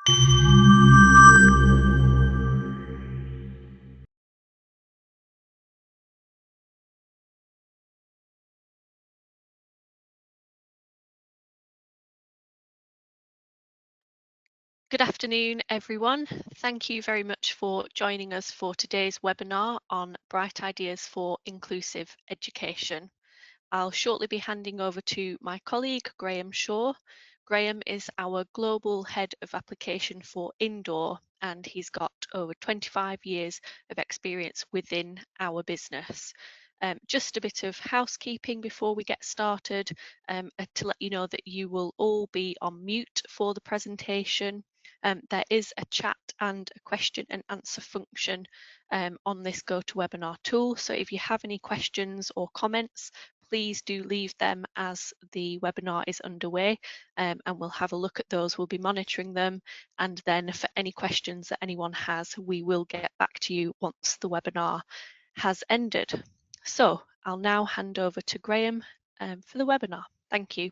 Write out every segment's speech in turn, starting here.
Good afternoon, everyone. Thank you very much for joining us for today's webinar on Bright Ideas for Inclusive Education. I'll shortly be handing over to my colleague, Graeme Shaw. Graeme is our Global Head of Application for Indoor, and he's got over 25 years of experience within our business. Just a bit of housekeeping before we get started, to let you know that you will all be on mute for the presentation. There is a chat and a question and answer function on this GoToWebinar tool. So if you have any questions or comments, please do leave them as the webinar is underway, and we'll have a look at those. We'll be monitoring them, and then for any questions that anyone has, we will get back to you once the webinar has ended. So I'll now hand over to Graeme for the webinar. Thank you.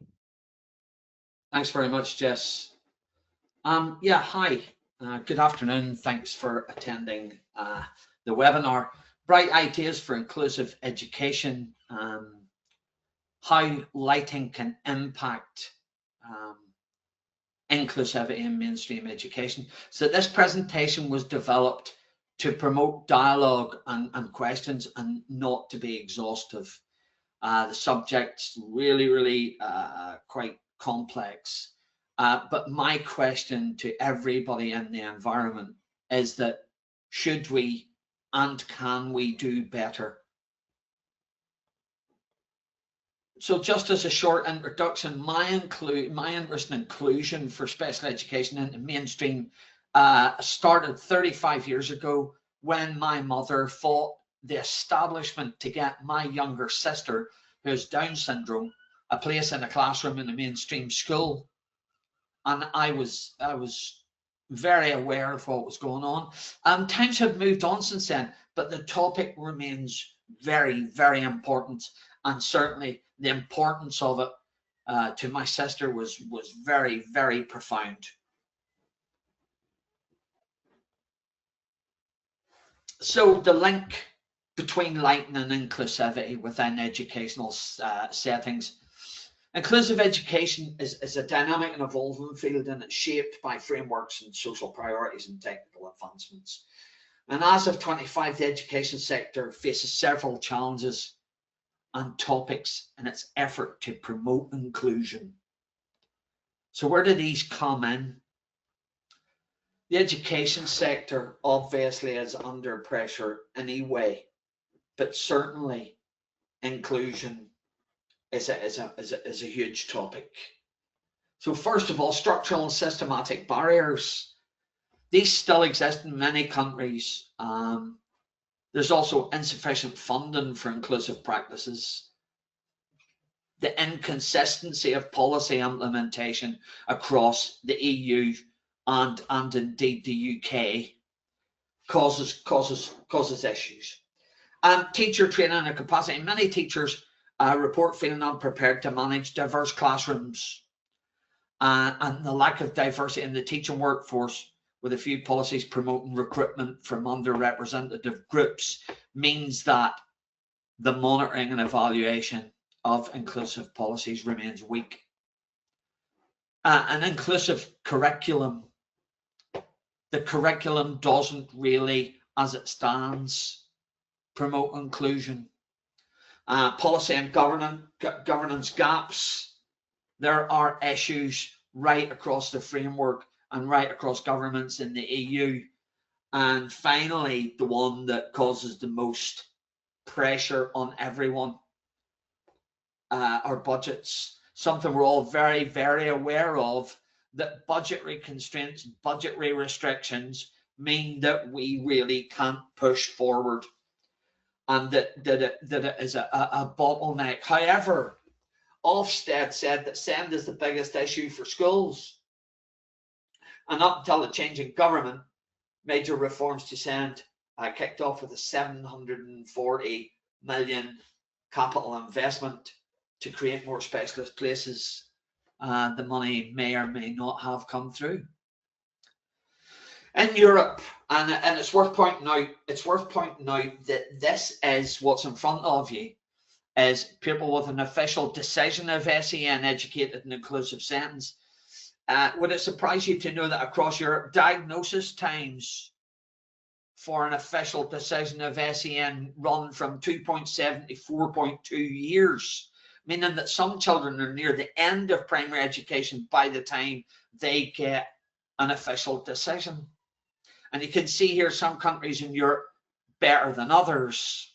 Thanks very much, Jess. Yeah, hi, good afternoon. Thanks for attending the webinar, Bright Ideas for Inclusive Education, how lighting can impact inclusivity in mainstream education. So this presentation was developed to promote dialogue and questions and not to be exhaustive. The subject's really quite complex. But my question to everybody in the environment is that should we and can we do better? So just as a short introduction, my interest in inclusion for special education into mainstream started 35 years ago when my mother fought the establishment to get my younger sister, who has Down syndrome, a place in a classroom in a mainstream school. And I was very aware of what was going on. Times have moved on since then, but the topic remains very important, and certainly the importance of it to my sister was very profound. So the link between lighting and inclusivity within educational settings. Inclusive education is a dynamic and evolving field, and it's shaped by frameworks and social priorities and technical advancements. And as of 25, the education sector faces several challenges and topics in its effort to promote inclusion. So where do these come in? The education sector obviously is under pressure anyway, but certainly inclusion is a huge topic. So first of all, structural and systematic barriers. These still exist in many countries. There's also insufficient funding for inclusive practices. The inconsistency of policy implementation across the EU and indeed the UK causes issues. Teacher training and capacity. Many teachers report feeling unprepared to manage diverse classrooms, and the lack of diversity in the teaching workforce, with a few policies promoting recruitment from underrepresented groups, means that the monitoring and evaluation of inclusive policies remains weak. An inclusive curriculum. The curriculum doesn't really, as it stands, promote inclusion. Policy and governance gaps. There are issues right across the framework and right across governments in the EU. And finally, the one that causes the most pressure on everyone are budgets. Something we're all very aware of, that budgetary constraints, budgetary restrictions mean that we really can't push forward, and that it is a bottleneck. However, Ofsted said that SEND is the biggest issue for schools. And up until the change in government, major reforms to SEND kicked off with a 740 million capital investment to create more specialist places. The money may or may not have come through. In Europe, and it's worth pointing out, that this is what's in front of you, is people with an official decision of SEN educated in inclusive settings. Would it surprise you to know that across Europe, diagnosis times for an official decision of SEN run from 2.7 to 4.2 years, meaning that some children are near the end of primary education by the time they get an official decision. And you can see here some countries in Europe better than others.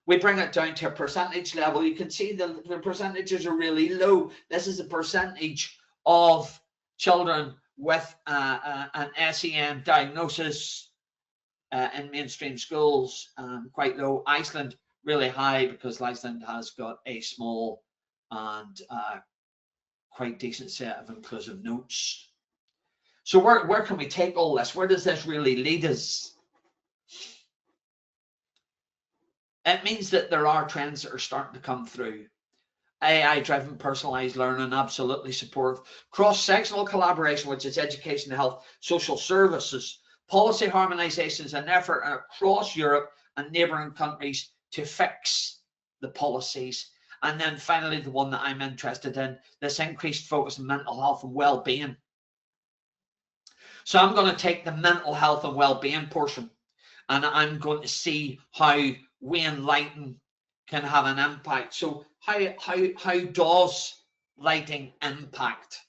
We bring it down to a percentage level. You can see the percentages are really low. This is a percentage of children with an SEN diagnosis in mainstream schools, quite low. Iceland, really high, because Iceland has got a small and quite decent set of inclusive notes. So where can we take all this? Where does this really lead us? It means that there are trends that are starting to come through. AI-driven personalized learning, absolutely support. Cross-sectional collaboration, which is education, health, social services. Policy harmonization is an effort across Europe and neighbouring countries to fix the policies. And then finally, the one that I'm interested in, this increased focus on mental health and well-being. So I'm going to take the mental health and well-being portion, and I'm going to see how Wayne lighting can have an impact. So how does lighting impact?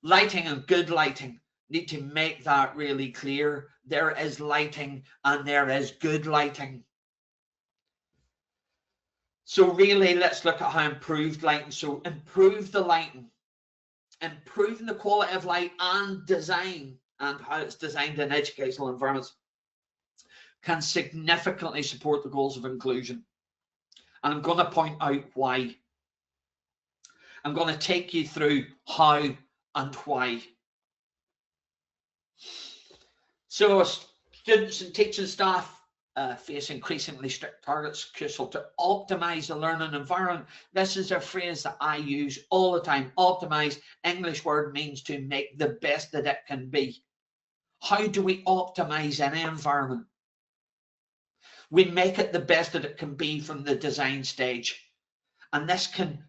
Lighting and good lighting, need to make that really clear. There is lighting and there is good lighting. So really, let's look at how improved lighting. So improve the lighting. Improving the quality of light and design, and how it's designed in educational environments, can significantly support the goals of inclusion. And I'm going to point out why. I'm going to take you through how and why. So students and teaching staff face increasingly strict targets, crucial to optimize the learning environment. This is a phrase that I use all the time. Optimize, English word, means to make the best that it can be. How do we optimize any environment? We make it the best that it can be from the design stage. And this can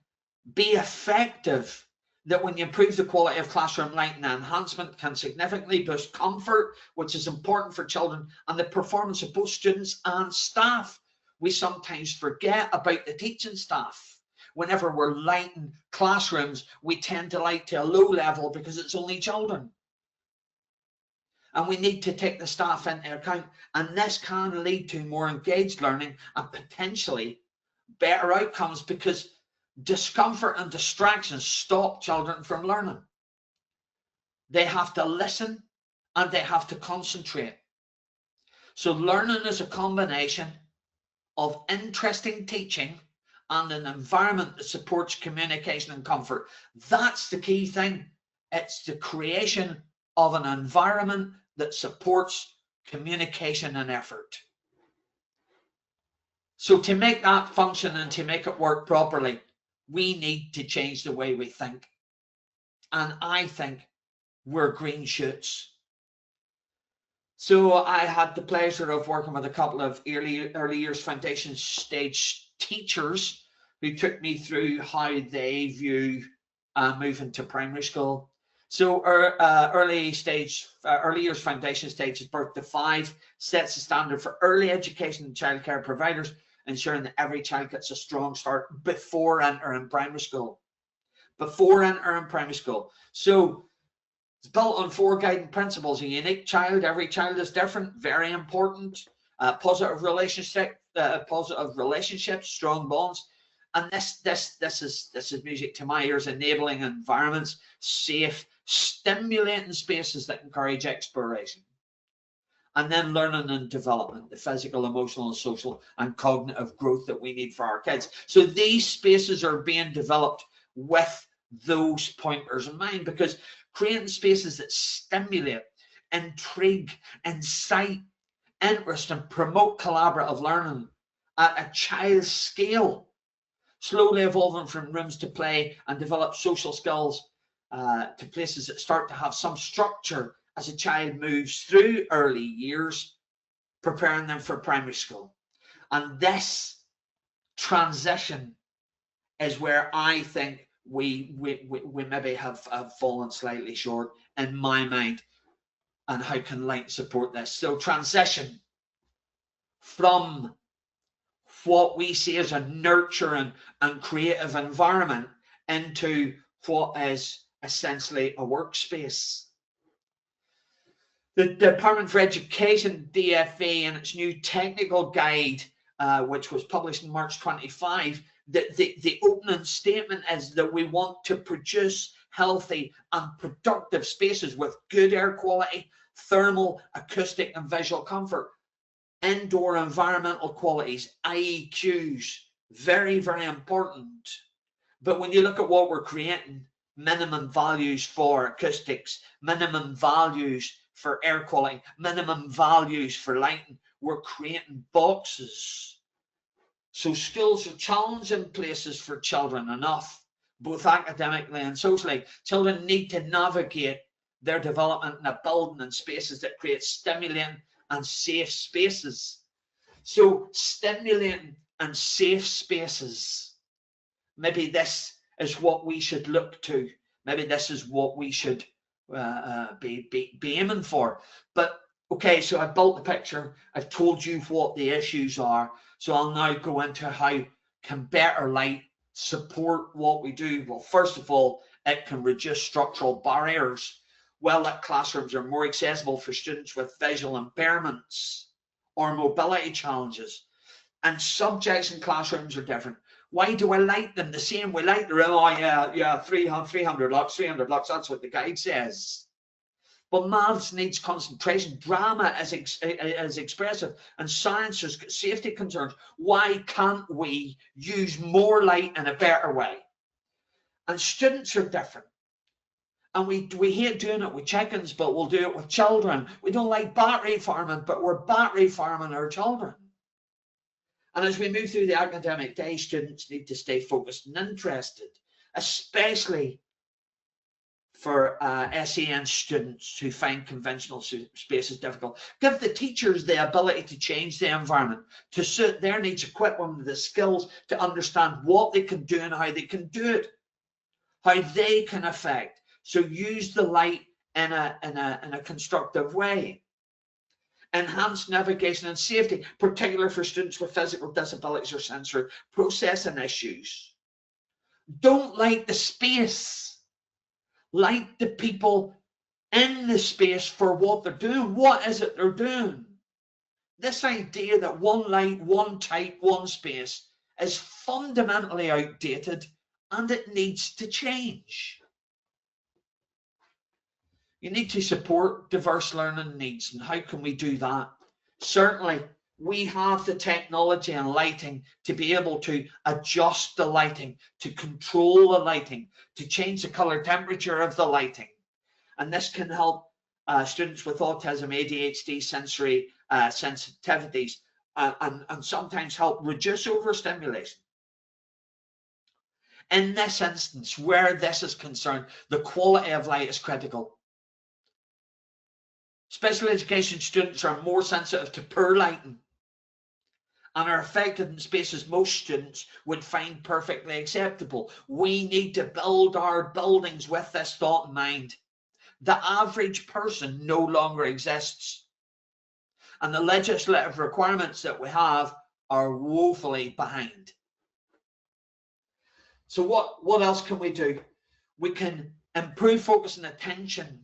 be effective, that when you improve the quality of classroom lighting, enhancement can significantly boost comfort, which is important for children, and the performance of both students and staff. We sometimes forget about the teaching staff. Whenever we're lighting classrooms, we tend to light to a low level because it's only children. And we need to take the staff into account. And this can lead to more engaged learning and potentially better outcomes, because discomfort and distractions stop children from learning. They have to listen and they have to concentrate. So learning is a combination of interesting teaching and an environment that supports communication and comfort. That's the key thing. It's the creation of an environment that supports communication and effort. So to make that function and to make it work properly, we need to change the way we think. And I think we're green shoots. So I had the pleasure of working with a couple of early years foundation stage teachers who took me through how they view moving to primary school. So early years foundation stage is birth to 5, sets the standard for early education and childcare providers, ensuring that every child gets a strong start before entering primary school. So it's built on 4 guiding principles: a unique child, every child is different, very important, positive relationships, strong bonds. And this is music to my ears. Enabling environments, safe, stimulating spaces that encourage exploration. And then learning and development, the physical, emotional, and social and cognitive growth that we need for our kids. So these spaces are being developed with those pointers in mind, because creating spaces that stimulate, intrigue, incite, interest, and promote collaborative learning at a child's scale, slowly evolving from rooms to play and develop social skills to places that start to have some structure as a child moves through early years, preparing them for primary school. And this transition is where I think we maybe have fallen slightly short in my mind. And how can light support this? So transition from what we see as a nurturing and creative environment into what is essentially a workspace. The Department for Education, DFE, in its new technical guide, which was published in March 25, the opening statement is that we want to produce healthy and productive spaces with good air quality, thermal, acoustic, and visual comfort. Indoor environmental qualities, IEQs, very, very important. But when you look at what we're creating, minimum values for acoustics, minimum values for air quality, minimum values for lighting, we're creating boxes. So schools are challenging places for children enough, both academically and socially. Children need to navigate their development in a building and spaces that create stimulating and safe spaces. So stimulating and safe spaces, maybe this is what we should look to. Maybe this is what we should be aiming for. But okay, so I've built the picture. I've told you what the issues are. So I'll now go into how can better light support what we do. Well, first of all, it can reduce structural barriers. Well-lit classrooms are more accessible for students with visual impairments or mobility challenges. And subjects in classrooms are different. Why do I light them the same? We light the room, oh yeah, 300 lux, that's what the guide says. But maths needs concentration, drama is expressive, and science has got safety concerns. Why can't we use more light in a better way? And students are different. And we hate doing it with chickens, but we'll do it with children. We don't like battery farming, but we're battery farming our children. And as we move through the academic day, students need to stay focused and interested, especially for SEN students who find conventional spaces difficult. Give the teachers the ability to change the environment to suit their needs, equip them with the skills to understand what they can do and how they can do it, how they can affect. So use the light in a constructive way. Enhanced navigation and safety, particularly for students with physical disabilities or sensory processing issues. Don't light the space. Light the people in the space for what they're doing. What is it they're doing? This idea that one light, one type, one space is fundamentally outdated and it needs to change. You need to support diverse learning needs. And how can we do that? Certainly, we have the technology and lighting to be able to adjust the lighting, to control the lighting, to change the color temperature of the lighting. And this can help students with autism, ADHD, sensory sensitivities, and sometimes help reduce overstimulation. In this instance, where this is concerned, the quality of light is critical. Special education students are more sensitive to poor lighting and are affected in spaces most students would find perfectly acceptable. We need to build our buildings with this thought in mind. The average person no longer exists, and the legislative requirements that we have are woefully behind. So what else can we do? We can improve focus and attention.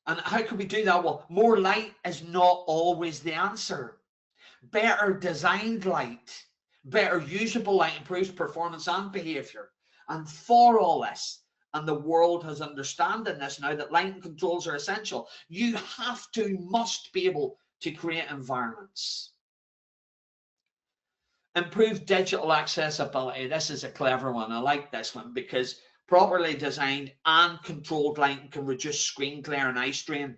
And how can we do that? Well, more light is not always the answer. Better designed light, better usable light improves performance and behavior. And for all this, and the world has understanding this now, that lighting controls are essential, you must be able to create environments. Improve digital accessibility. This is a clever one. I like this one because properly designed and controlled lighting can reduce screen glare and eye strain.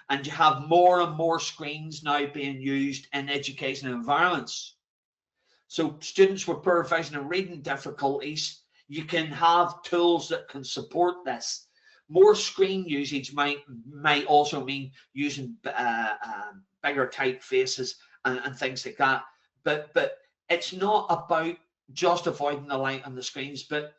And you have more and more screens now being used in education environments. So students with poor vision and reading difficulties, you can have tools that can support this. More screen usage might also mean using bigger typefaces and things like that. But it's not about just avoiding the light on the screens, but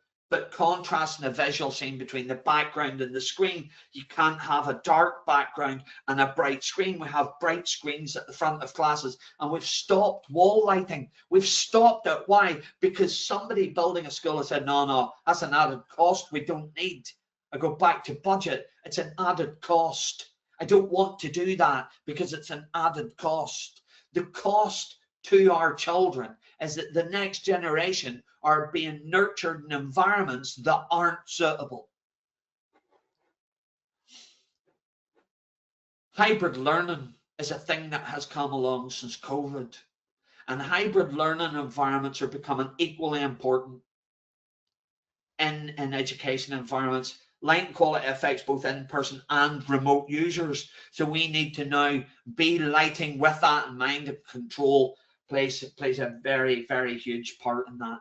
contrasting the visual scene between the background and the screen. You can't have a dark background and a bright screen. We have bright screens at the front of classes, and we've stopped wall lighting. We've stopped it. Why? Because somebody building a school has said, no, that's an added cost we don't need. I go back to budget. It's an added cost. I don't want to do that because it's an added cost. The cost to our children is that the next generation are being nurtured in environments that aren't suitable. Hybrid learning is a thing that has come along since COVID, and hybrid learning environments are becoming equally important in education environments. Light quality affects both in-person and remote users, so we need to now be lighting with that in mind. Control plays a very, very huge part in that.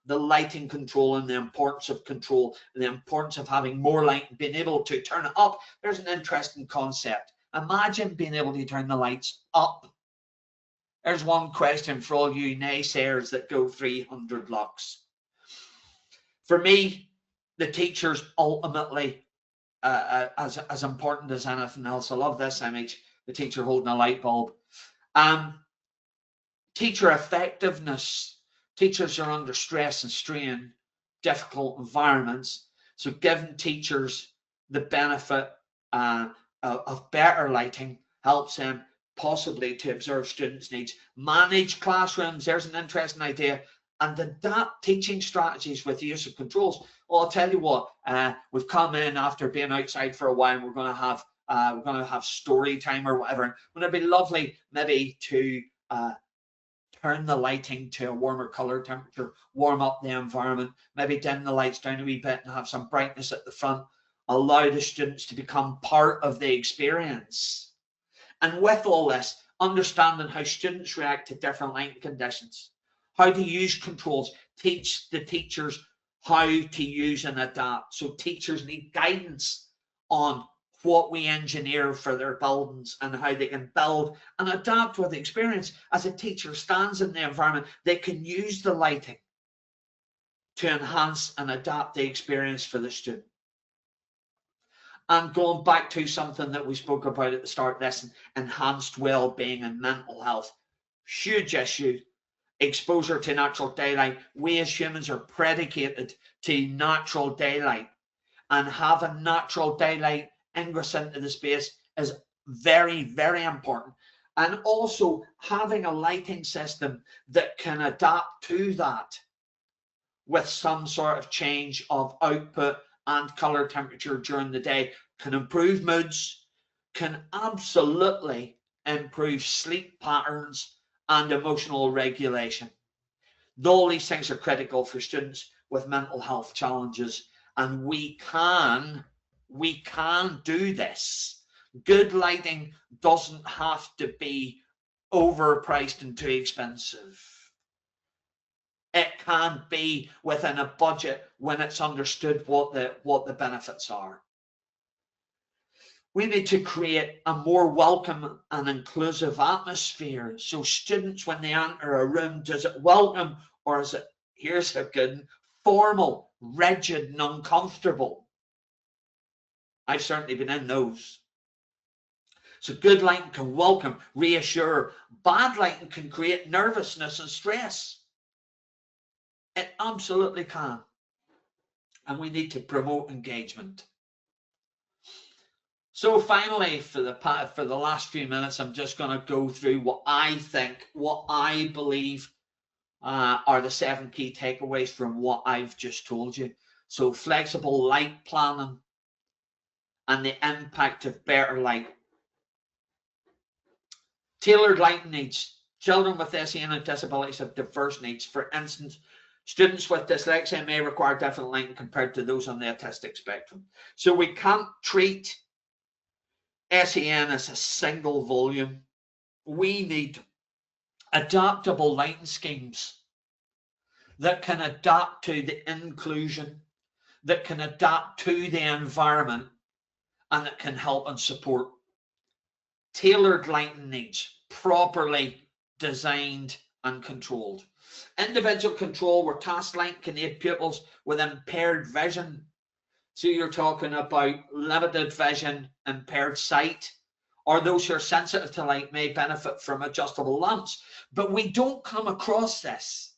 The lighting control and the importance of control, and the importance of having more light and being able to turn it up. There's an interesting concept. Imagine being able to turn the lights up. There's one question for all you naysayers that go 300 lux. For me, the teacher's ultimately as important as anything else. I love this image, the teacher holding a light bulb. Teacher effectiveness. Teachers are under stress and strain, difficult environments. So giving teachers the benefit of better lighting helps them possibly to observe students' needs. Manage classrooms. There's an interesting idea. And adapt teaching strategies with the use of controls. Well, I'll tell you what, we've come in after being outside for a while, and we're going to have story time or whatever. Wouldn't it be lovely maybe to turn the lighting to a warmer color temperature, warm up the environment, maybe dim the lights down a wee bit and have some brightness at the front, allow the students to become part of the experience. And with all this, understanding how students react to different lighting conditions, how to use controls, teach the teachers how to use and adapt. So teachers need guidance on what we engineer for their buildings and how they can build and adapt with the experience. As a teacher stands in the environment, they can use the lighting to enhance and adapt the experience for the student. And going back to something that we spoke about at the start of this, enhanced well-being and mental health, huge issue. Exposure to natural daylight. We as humans are predicated to natural daylight, and having natural daylight ingress into the space is very, very important. And also having a lighting system that can adapt to that with some sort of change of output and color temperature during the day can improve moods, can absolutely improve sleep patterns and emotional regulation. All these things are critical for students with mental health challenges, and we can do this. Good lighting doesn't have to be overpriced and too expensive. It can be within a budget when it's understood what the benefits are. We need to create a more welcome and inclusive atmosphere. So students, when they enter a room, does it welcome, or is it, here's a good, formal, rigid, and uncomfortable? I've certainly been in those. So good lighting can welcome, reassure. Bad lighting can create nervousness and stress. It absolutely can. And we need to promote engagement. So finally, for the last few minutes, I'm just going to go through what I believe are the 7 key takeaways from what I've just told you. So flexible light planning and the impact of better light. Tailored lighting needs. Children with SEN and disabilities have diverse needs. For instance, students with dyslexia may require different lighting compared to those on the autistic spectrum. So we can't treat SEN as a single volume. We need adaptable lighting schemes that can adapt to the inclusion, that can adapt to the environment and that can help and support. Tailored lighting needs, properly designed and controlled. Individual control where task light can aid pupils with impaired vision. So you're talking about limited vision, impaired sight, or those who are sensitive to light may benefit from adjustable lamps. But we don't come across this.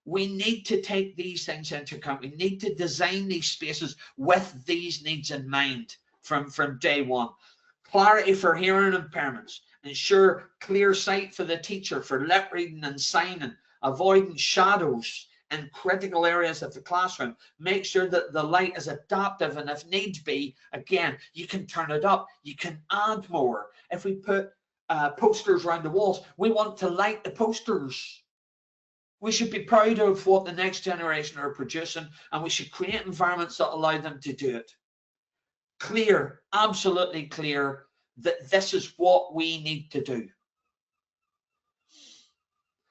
We need to take these things into account. We need to design these spaces with these needs in mind from day one. Clarity for hearing impairments. Ensure clear sight for the teacher for lip reading and signing. Avoiding shadows in critical areas of the classroom. Make sure that the light is adaptive, and if needs be, again, you can turn it up. You can add more. If we put posters around the walls, we want to light the posters. We should be proud of what the next generation are producing, and we should create environments that allow them to do it. Clear, absolutely clear, that this is what we need to do.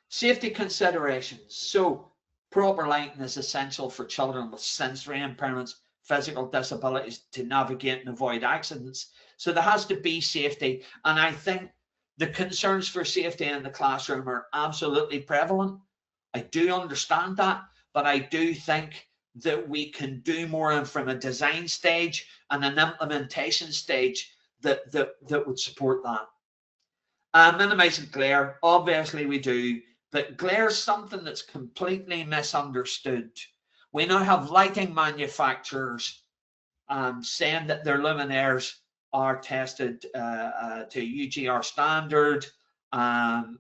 Safety considerations. So proper lighting is essential for children with sensory impairments, physical disabilities to navigate and avoid accidents. So there has to be safety, and I think the concerns for safety in the classroom are absolutely prevalent. I do understand that, but I do think that we can do more from a design stage and an implementation stage that would support that. Minimizing glare, obviously we do, but glare is something that's completely misunderstood. We now have lighting manufacturers saying that their luminaires are tested to UGR standard, and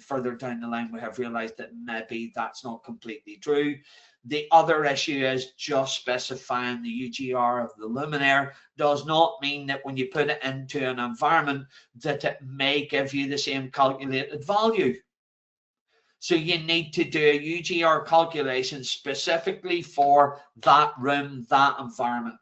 further down the line we have realized that maybe that's not completely true. The other issue is just specifying the UGR of the luminaire does not mean that when you put it into an environment that it may give you the same calculated value. So you need to do a UGR calculation specifically for that room, that environment.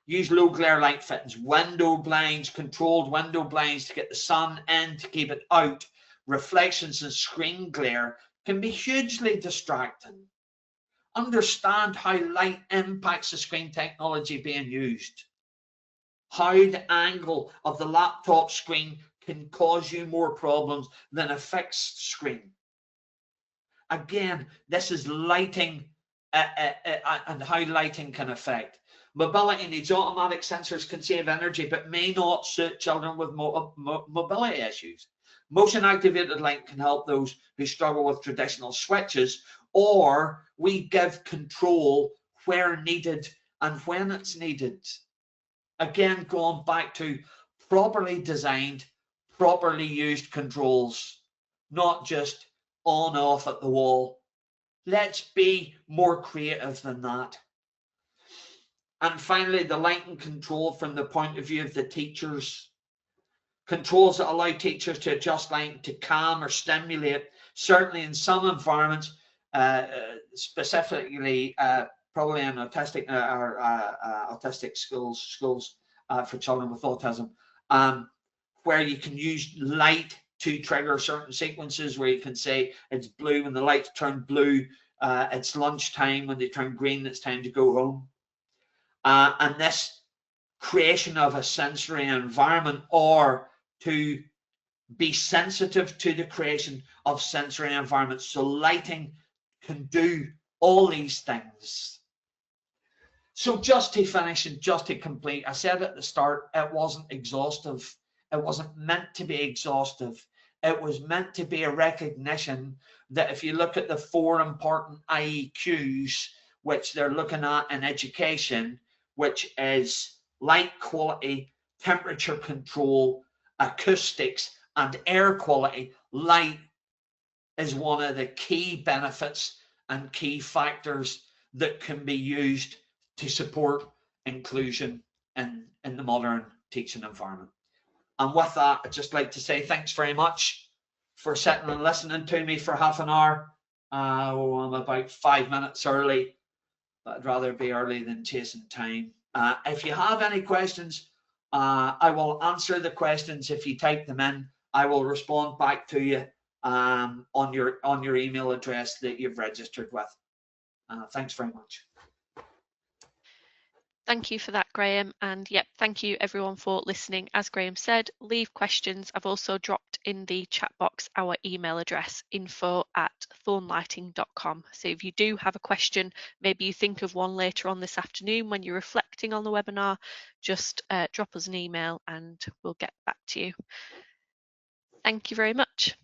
Use low glare light fittings, window blinds, controlled window blinds to get the sun in, to keep it out. Reflections and screen glare can be hugely distracting. Understand how light impacts the screen technology being used. How the angle of the laptop screen can cause you more problems than a fixed screen. Again, this is lighting and how lighting can affect. Mobility needs. Automatic sensors can save energy but may not suit children with mobility issues. Motion activated light can help those who struggle with traditional switches, or we give control where needed and when it's needed. Again, going back to properly designed, properly used controls, not just on off at the wall. Let's be more creative than that. And finally, the lighting control from the point of view of the teachers. Controls that allow teachers to adjust lighting to calm or stimulate. Certainly in some environments, specifically probably in autistic autistic schools for children with autism, where you can use light to trigger certain sequences, where you can say it's blue when the lights turn blue, it's lunchtime, when they turn green it's time to go home. And this creation of a sensory environment, or to be sensitive to the creation of sensory environments. So lighting can do all these things. So just to finish and just to complete, I said at the start, it wasn't exhaustive. It wasn't meant to be exhaustive. It was meant to be a recognition that if you look at the 4 important IEQs, which they're looking at in education, which is light quality, temperature control, acoustics, and air quality, light is one of the key benefits and key factors that can be used to support inclusion in the modern teaching environment. And with that, I'd just like to say thanks very much for sitting and listening to me for half an hour. I'm about 5 minutes early, but I'd rather be early than chasing time. If you have any questions, I will answer the questions. If you type them in, I will respond back to you on your email address that you've registered with. Thanks very much. Thank you for that, Graeme. And yep, thank you everyone for listening. As Graeme said, leave questions. I've also dropped in the chat box our email address, info@thornlighting.com. So if you do have a question, maybe you think of one later on this afternoon when you're reflecting on the webinar, just drop us an email and we'll get back to you. Thank you very much.